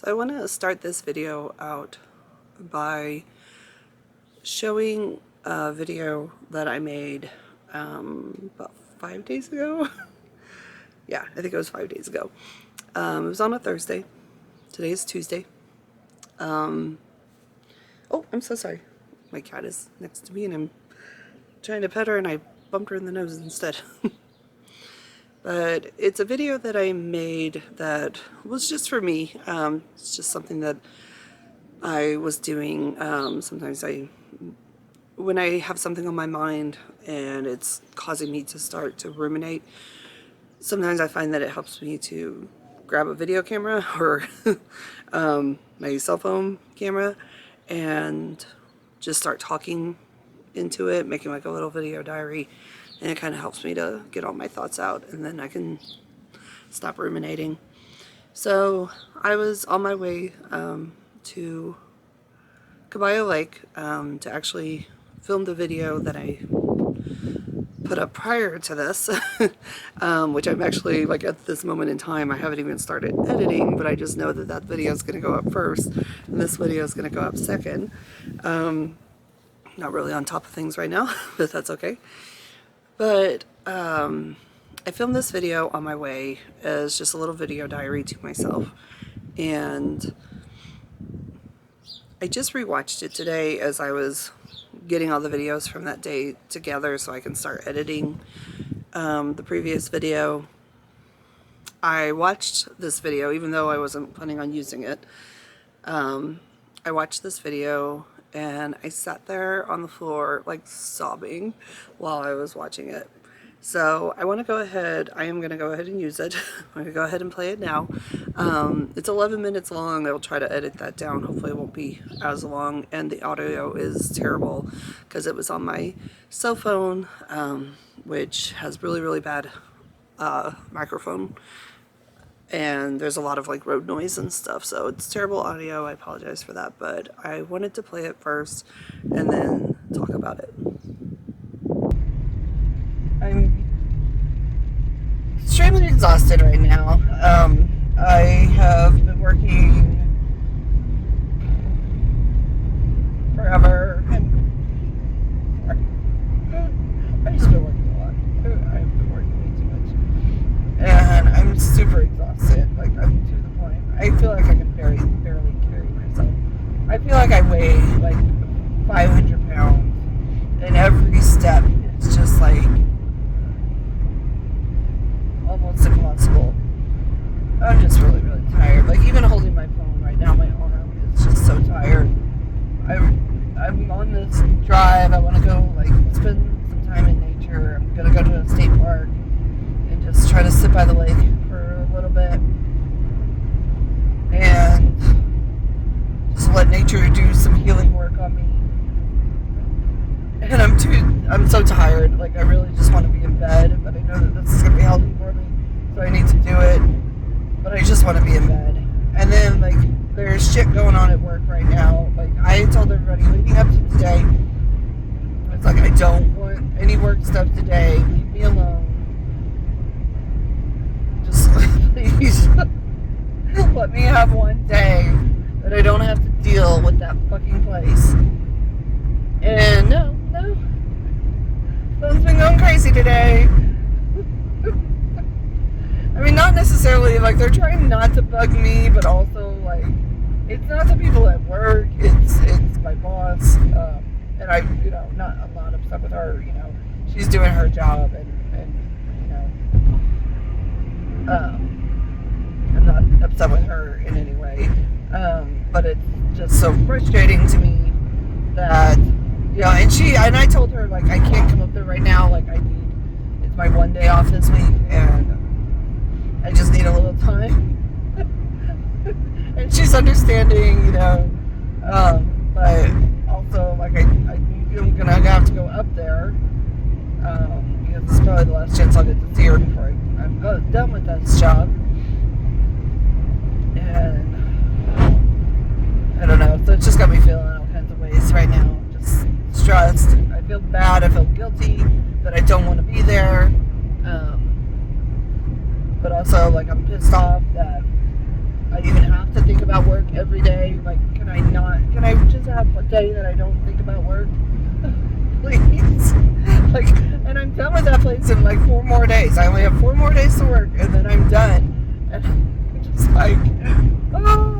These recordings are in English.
So I want to start this video out by showing a video that I made about 5 days ago. Yeah, I think it was 5 days ago. It was on a Thursday. Today is Tuesday. Oh, I'm so sorry. My cat is next to me and I'm trying to pet her and I bumped her in the nose instead. But it's a video that I made that was just for me. It's just something that I was doing. Sometimes when I have something on my mind and it's causing me to start to ruminate, sometimes I find that it helps me to grab a video camera or my cell phone camera and just start talking into it, making like a little video diary. And it kind of helps me to get all my thoughts out, and then I can stop ruminating. So I was on my way to Caballo Lake to actually film the video that I put up prior to this, which I'm actually, like, at this moment in time, I haven't even started editing, but I just know that that video is going to go up first, and this video is going to go up second. Not really on top of things right now, but that's okay. But I filmed this video on my way as just a little video diary to myself, and I just rewatched it today as I was getting all the videos from that day together so I can start editing the previous video. I watched this video even though I wasn't planning on using it. I watched this video and I sat there on the floor like sobbing while I was watching it. So I want to go ahead, I am going to go ahead and use it. I'm going to go ahead and play it now. It's 11 minutes long. I'll try to edit that down. Hopefully it won't be as long, and the audio is terrible because it was on my cell phone, which has really bad microphone. And there's a lot of like road noise and stuff, so it's terrible audio. I apologize for that, but I wanted to play it first and then talk about it. I'm extremely exhausted right now. I have been working forever. I've just been working a lot. I've been working way too much. And I'm super exhausted. Like, I'm to the point. I feel like I can barely carry myself. I feel like I weigh like 500 pounds, and every step is just like almost impossible. I'm just really tired. Like, even holding my phone right now, my arm is just so tired. I'm on this drive. I want to go like spend some time in nature. I'm gonna go to a state park and just try to sit by the lake for a little bit and just let nature do some healing work on me. And I'm so tired. Like, I really just want to be in bed, but I know that this is going to be healthy for me, so I need to do it. But I just want to be in bed. And then, like, there's shit going on at work right now. Like, I told everybody leading up to today, it's like, I don't want any work stuff today. Leave me alone. Just please let me have one day that I don't have to deal with that fucking place. And no. Phone's been going crazy today. I mean, not necessarily, like, they're trying not to bug me, but also, like, it's not the people at work, it's my boss, and I'm not upset with her, she's doing her job, and I'm not upset with her in any way, but it's just so frustrating to me that, and I told her, like, I can't come up there right now, like, it's my one day off this week, and I just need a little time. And she's understanding, but also, like, I'm gonna have to go up there, because it's probably the last chance I'll get to see her before I'm done with this job. And I don't know, so it's just got me feeling all kinds of ways right now. Just stressed. I feel bad. I feel guilty that I don't want to be there. But also, like, I'm pissed off that I even have to think about work day that I don't think about work? Please. Like, and I'm done with that place in like 4 more days. I only have 4 more days to work, and then I'm done. And I'm just like, oh,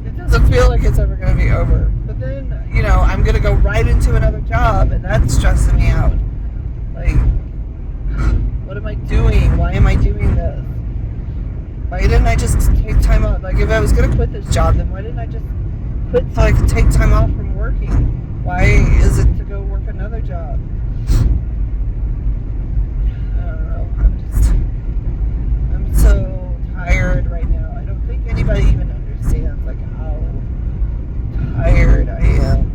it doesn't feel like it's ever going to be over. But then, you know, I'm going to go right into another job, and that's stressing me out. Like, what am I doing? Why am I doing this? Why didn't I just take time off? Like, if I was going to quit this job, then why didn't I just quit so I could take time off from working? Why is it to go work another job? I don't know. I'm so tired right now. I don't think anybody even understands, like, how tired I am.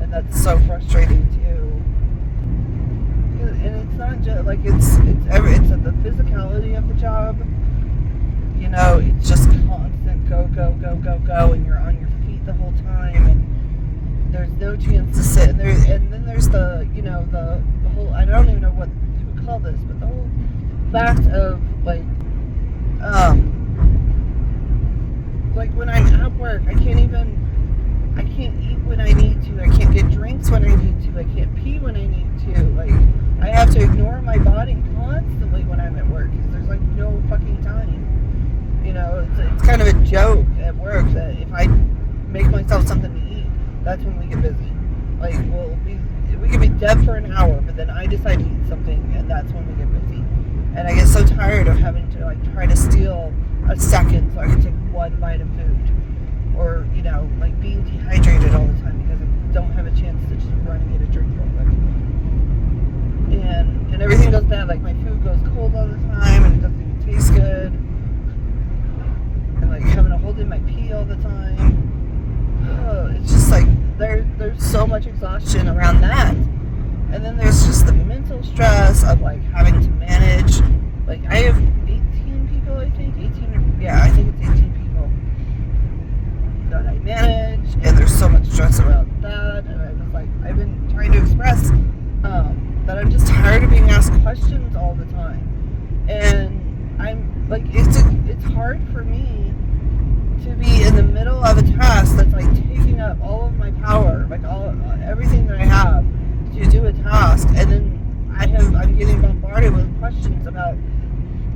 And that's so frustrating, too. And it's not just, like, it's at the physicality of the job. You know, it's just constant go, and you're on your feet the whole time, and there's no chance to sit. And then there's the, you know, the whole, I don't even know what you would call this, but the whole fact of, like when I'm at work, I can't eat when I need to. I can't get drinks when I need to. I can't pee when I need to. Like, I have to ignore my body constantly when I'm at work because there's, like, no fucking time. You know, it's kind of a joke at work that if I make myself something to eat, that's when we get busy. Like, we can be dead for an hour, but then I decide to eat something, and that's when we get busy. And I get so tired of having to, like, try to steal a second so I can take one bite of food. Or, you know, like, being dehydrated all the time because I don't have a chance to just run and get a drink real quick. And everything goes bad. Like, my food goes cold all the time, and it doesn't even taste good. And, like, having to hold in my pee all the time. Oh, it's just like there's so much exhaustion around that. And then there's just the mental stress of, like, having to manage. Like, I have 18 people, I think. I think it's 18 people that I manage. And there's so much stress around that. And I was like, I've been trying to express that I'm just tired of being asked questions all the time. And I'm like, it's hard for me to be in the middle of a task that's, like, taking up all of my power, like everything that I have to do a task, and then I'm getting bombarded with questions about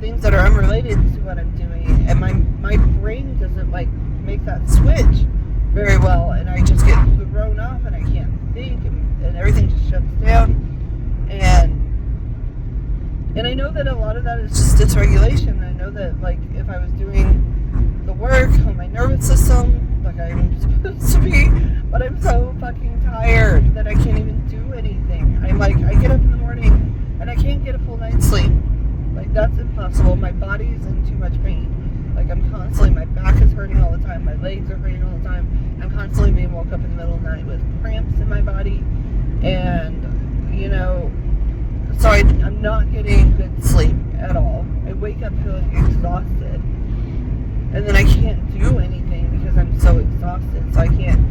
things that are unrelated to what I'm doing, and my brain doesn't, like, make that switch very well, and I just get thrown off, and I can't think, and everything just shuts down. And I know that a lot of that is just dysregulation. I know that, like, if I was doing the work on my nervous system like I'm supposed to be, but I'm so fucking tired that I can't even do anything. I'm like, I get up in the morning and I can't get a full night's sleep. Like, that's impossible. My body's in too much pain. Like, I'm constantly, my back is hurting all the time, my legs are hurting all the time. I'm constantly being woke up in the middle of the night with cramps in my body, and, you know, so I'm not getting good sleep at all. I wake up feeling exhausted, and then I can't do anything because I'm so exhausted. So I can't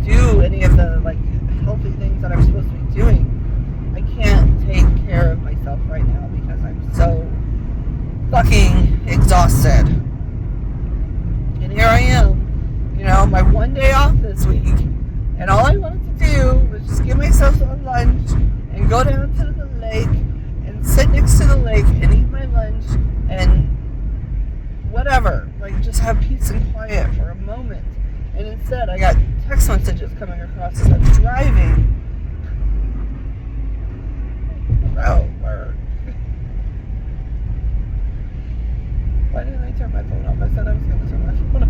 do any of the, like, healthy things that I'm supposed to be doing. I can't take care of myself right now because I'm so fucking exhausted. And here I am, you know, my one day off this week, and all I wanted to do was just give myself a lunch and go down to the lake and sit next to the lake and eat my lunch and whatever, like, just have peace and quiet for a moment. And instead I got text messages coming across as I'm driving. Oh, word. Why didn't I turn my phone off? I said I was going to turn my phone off.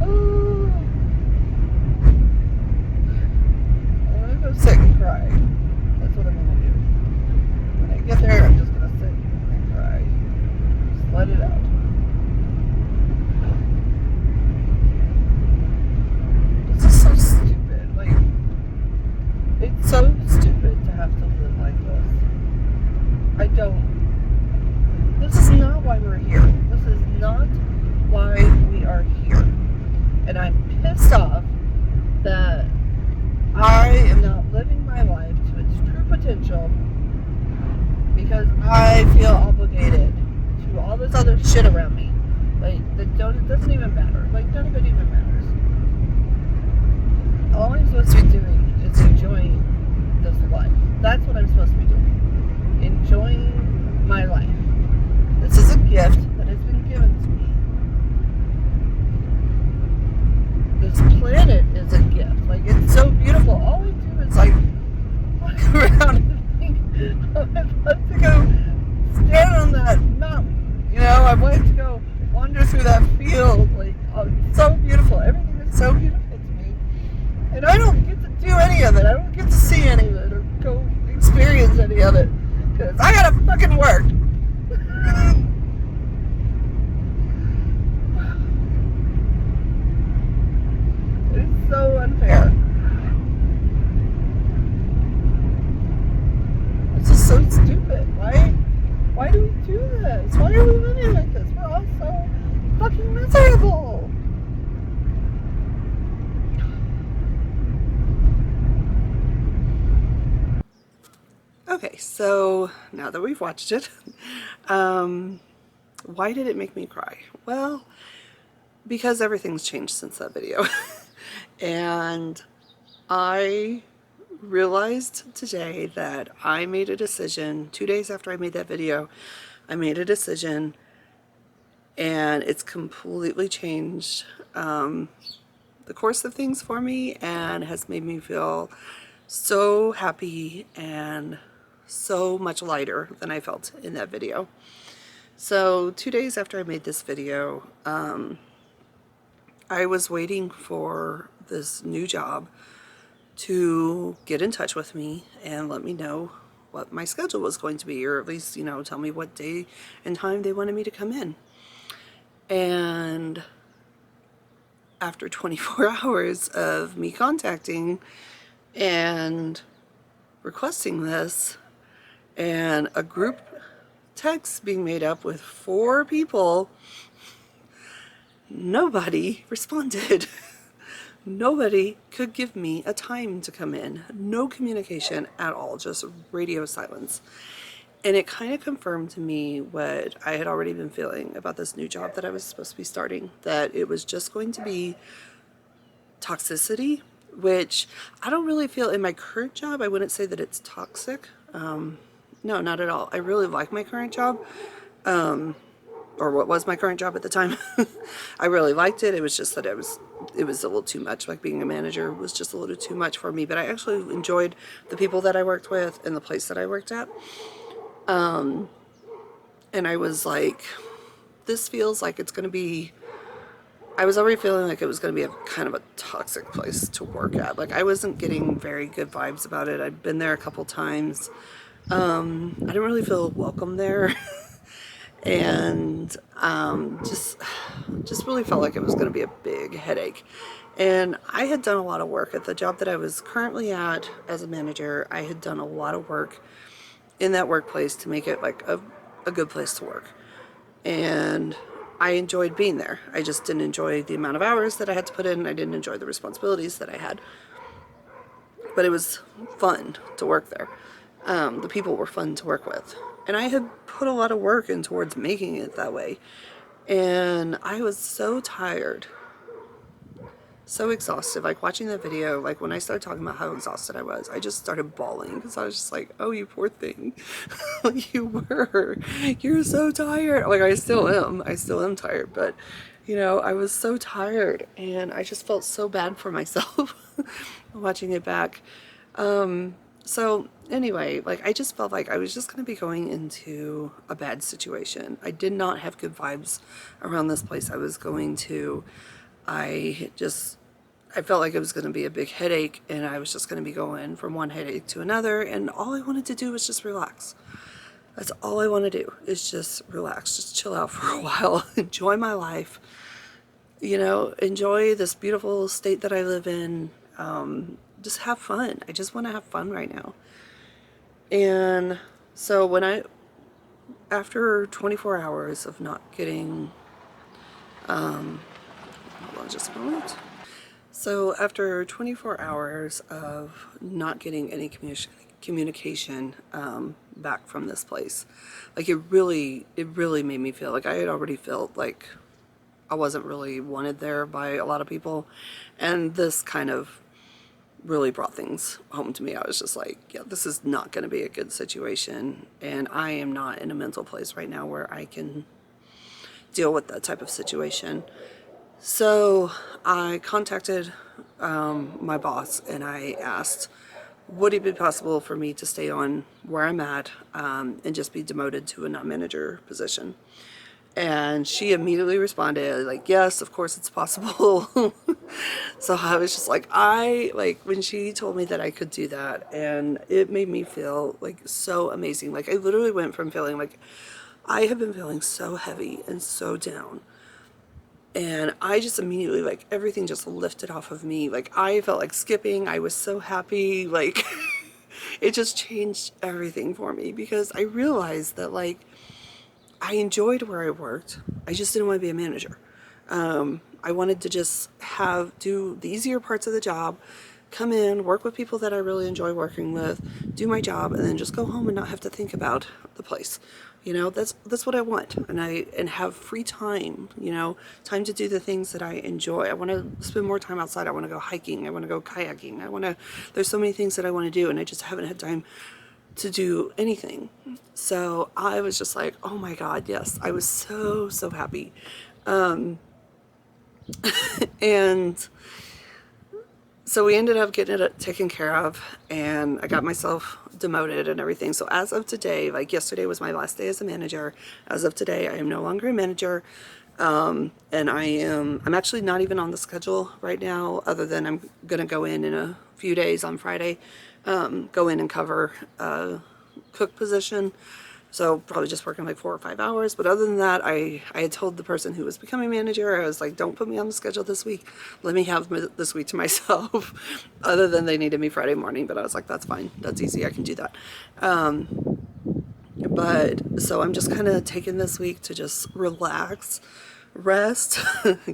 Oh. I'm going to go sit and cry. That's what I'm going to do. When I get there, I'm just going to sit and cry. Just let it out. This is so stupid. Like, it's so stupid to have to live like this. This is not why we're here. This is not why we are here. And I'm pissed off that I am not living my life to its true potential because I feel obligated to all this other shit around me. Like, it doesn't even matter. Like, none of it even matters. All I'm supposed to be doing is enjoying this life. That's what I'm supposed to be doing. Enjoying my life. This is a gift that has been given to me. This planet is a gift. Like, it's so beautiful. All we do is, like, walk around and think, I'd love to go stand on that mountain. You know, I wanted to go wander through that field. Like, oh, it's so beautiful. Everything is so beautiful to me. And I don't get to do any of it. I don't get to see any of it or go experience any of it. Because I gotta fucking work. It's so unfair. It's just so stupid. Why do we do this? Why are we living like this? We're all so fucking miserable. Okay, so now that we've watched it, why did it make me cry? Well, because everything's changed since that video. And I realized today that I made a decision 2 days after I made that video. I made a decision and it's completely changed the course of things for me and has made me feel so happy and so much lighter than I felt in that video. So 2 days after I made this video, I was waiting for this new job to get in touch with me and let me know what my schedule was going to be, or at least, you know, tell me what day and time they wanted me to come in. And after 24 hours of me contacting and requesting this, and a group text being made up with 4 people, nobody responded. Nobody could give me a time to come in. No communication at all, just radio silence. And it kind of confirmed to me what I had already been feeling about this new job that I was supposed to be starting, that it was just going to be toxicity, which I don't really feel in my current job. I wouldn't say that it's toxic. No, not at all. I really like my current job. Or what was my current job at the time. I really liked it. It was just that it was a little too much. Like, being a manager was just a little too much for me. But I actually enjoyed the people that I worked with and the place that I worked at. And I was like, this feels like it's going to be, I was already feeling like it was going to be a kind of a toxic place to work at. Like, I wasn't getting very good vibes about it. I'd been there a couple times. I didn't really feel welcome there. And just really felt like it was going to be a big headache. And I had done a lot of work at the job that I was currently at as a manager. I had done a lot of work in that workplace to make it like a good place to work. And I enjoyed being there. I just didn't enjoy the amount of hours that I had to put in. I didn't enjoy the responsibilities that I had. But it was fun to work there. The people were fun to work with. And I had put a lot of work in towards making it that way. And I was so tired, so exhausted. Like, watching that video, like, when I started talking about how exhausted I was, I just started bawling because I was just like, oh, you poor thing. You're so tired. Like, I still am tired, but you know, I was so tired and I just felt so bad for myself watching it back. So anyway, like, I just felt like I was just going to be going into a bad situation. I did not have good vibes around this place I was going to. I felt like it was going to be a big headache, and I was just going to be going from one headache to another, and all I wanted to do was just relax. That's all I want to do, is just relax, just chill out for a while, enjoy my life, you know, enjoy this beautiful state that I live in. Just have fun. I just want to have fun right now. And so after 24 hours of not getting, hold on just a moment. So after 24 hours of not getting any communication back from this place, like, it really made me feel like I had already felt like I wasn't really wanted there by a lot of people. And this kind of really brought things home to me. I was just like, yeah, this is not going to be a good situation. And I am not in a mental place right now where I can deal with that type of situation. So I contacted my boss and I asked, would it be possible for me to stay on where I'm at and just be demoted to a non-manager position? And she immediately responded like, yes, of course it's possible. So I was just like, when she told me that I could do that, and it made me feel like so amazing. Like I literally went from feeling like I have been feeling so heavy and so down. And I just immediately, like, everything just lifted off of me. Like, I felt like skipping. I was so happy. Like, it just changed everything for me because I realized that, like, I enjoyed where I worked. I just didn't want to be a manager. I wanted to just do the easier parts of the job, come in, work with people that I really enjoy working with, do my job, and then just go home and not have to think about the place. You know, that's what I want, and have free time. You know, time to do the things that I enjoy. I want to spend more time outside. I want to go hiking. I want to go kayaking. There's so many things that I want to do, and I just haven't had time to do anything. So I was just like, oh my God, yes. I was so happy. And so we ended up getting it taken care of, and I got myself demoted and everything. So as of today, like yesterday was my last day as a manager. As of today, I am no longer a manager. And I'm actually not even on the schedule right now, other than I'm going to go in a few days on Friday, go in and cover a cook position. So probably just working like 4 or 5 hours. But other than that, I had told the person who was becoming manager, I was like, don't put me on the schedule this week. Let me have this week to myself. Other than they needed me Friday morning. But I was like, that's fine. That's easy. I can do that. But so I'm just kind of taking this week to just relax, rest,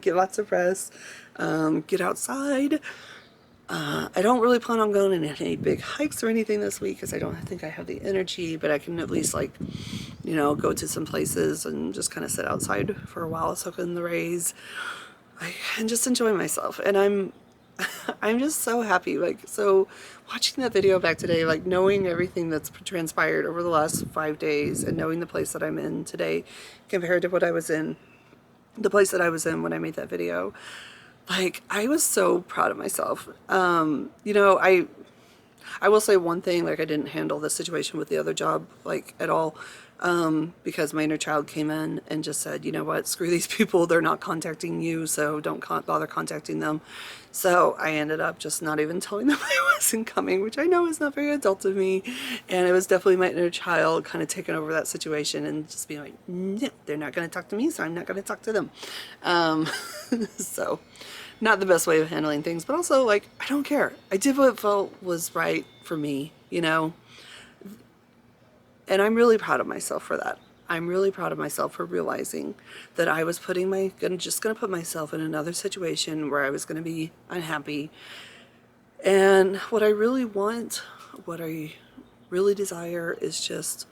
get lots of rest, get outside. I don't really plan on going on any big hikes or anything this week because I don't think I have the energy, but I can at least, like, you know, go to some places and just kind of sit outside for a while, soak in the rays, and just enjoy myself. And I'm just so happy. Like, so watching that video back today, like knowing everything that's transpired over the last 5 days and knowing the place that I'm in today compared to what I was in, the place that I was in when I made that video. Like, I was so proud of myself. You know, I will say one thing, like I didn't handle the situation with the other job, like, at all, because my inner child came in and just said, you know what, screw these people, they're not contacting you, so don't bother contacting them. So I ended up just not even telling them I wasn't coming, which I know is not very adult of me, and it was definitely my inner child kind of taking over that situation and just being like, no, they're not going to talk to me, so I'm not going to talk to them. So not the best way of handling things, but also, like, I don't care. I did what felt was right for me, you know? And I'm really proud of myself for that. I'm really proud of myself for realizing that I was just going to put myself in another situation where I was going to be unhappy. And what I really want, what I really desire is just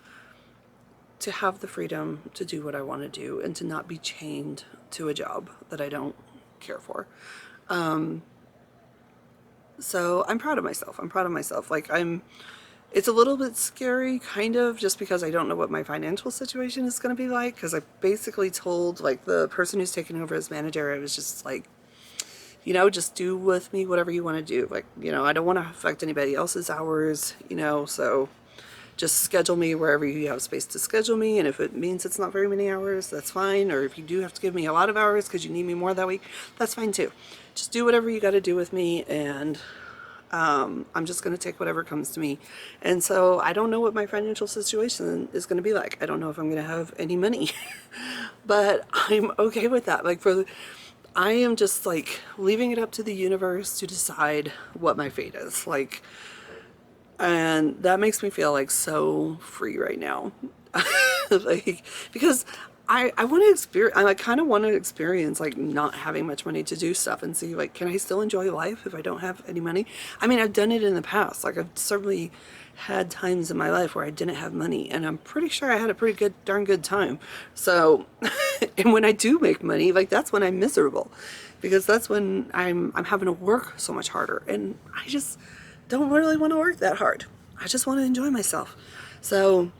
to have the freedom to do what I want to do and to not be chained to a job that I don't care for. So I'm proud of myself. I'm proud of myself. Like, it's a little bit scary, kind of, just because I don't know what my financial situation is going to be like, because I basically told, like, the person who's taking over as manager, I was just like, you know, just do with me whatever you want to do. Like, you know, I don't want to affect anybody else's hours, you know, so just schedule me wherever you have space to schedule me, and if it means it's not very many hours, that's fine, or if you do have to give me a lot of hours because you need me more that week, that's fine too. Just do whatever you got to do with me, and I'm just going to take whatever comes to me. And so I don't know what my financial situation is going to be like. I don't know if I'm going to have any money, but I'm okay with that. Like, I am just, like, leaving it up to the universe to decide what my fate is. Like, and that makes me feel like so free right now. Like, because I want to experience, I like kind of want to experience like not having much money to do stuff and see like, can I still enjoy life if I don't have any money? I mean, I've done it in the past. Like I've certainly had times in my life where I didn't have money, and I'm pretty sure I had a pretty good, darn good time. So, and when I do make money, like that's when I'm miserable, because that's when I'm having to work so much harder, and I just don't really want to work that hard. I just want to enjoy myself. So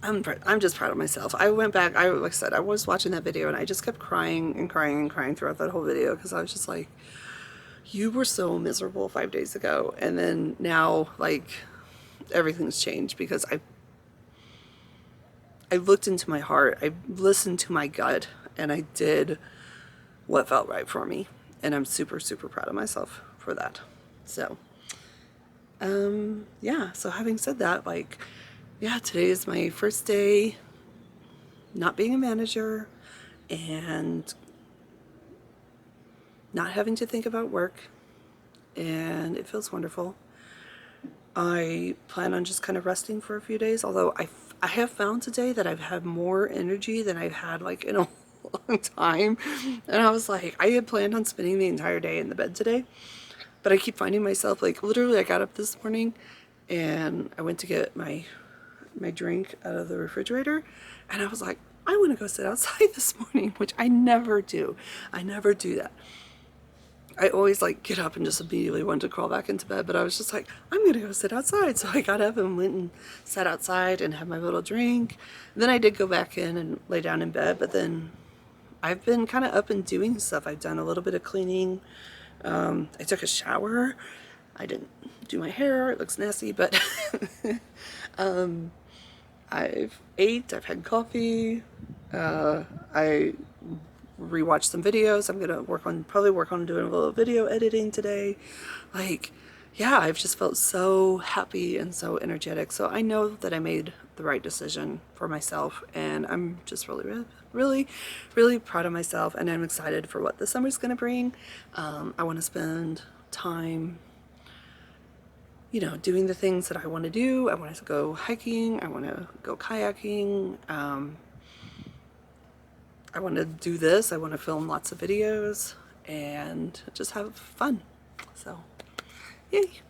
I'm just proud of myself. I went back, like I said, I was watching that video and I just kept crying and crying and crying throughout that whole video, because I was just like, you were so miserable 5 days ago, and then now like everything's changed because I looked into my heart, I listened to my gut, and I did what felt right for me, and I'm super, super proud of myself for that. So yeah, so having said that, like, yeah, today is my first day not being a manager and not having to think about work, and it feels wonderful. I plan on just kind of resting for a few days, although I have found today that I've had more energy than I've had like in a long time. And I was like, I had planned on spending the entire day in the bed today, but I keep finding myself like, literally I got up this morning and I went to get my drink out of the refrigerator, and I was like, I want to go sit outside this morning, which I never do. I never do that. I always like get up and just immediately want to crawl back into bed, but I was just like, I'm gonna go sit outside. So I got up and went and sat outside and had my little drink. And then I did go back in and lay down in bed, but then I've been kind of up and doing stuff. I've done a little bit of cleaning. I took a shower. I didn't do my hair, it looks nasty, but I've ate, I've had coffee, I rewatched some videos. I'm gonna probably work on doing a little video editing today. Like, yeah, I've just felt so happy and so energetic. So I know that I made the right decision for myself, and I'm just really, really, really proud of myself, and I'm excited for what the summer's gonna bring. I want to spend time, you know, doing the things that I want to do. I want to go hiking. I want to go kayaking. I want to do this. I want to film lots of videos and just have fun. So, yay.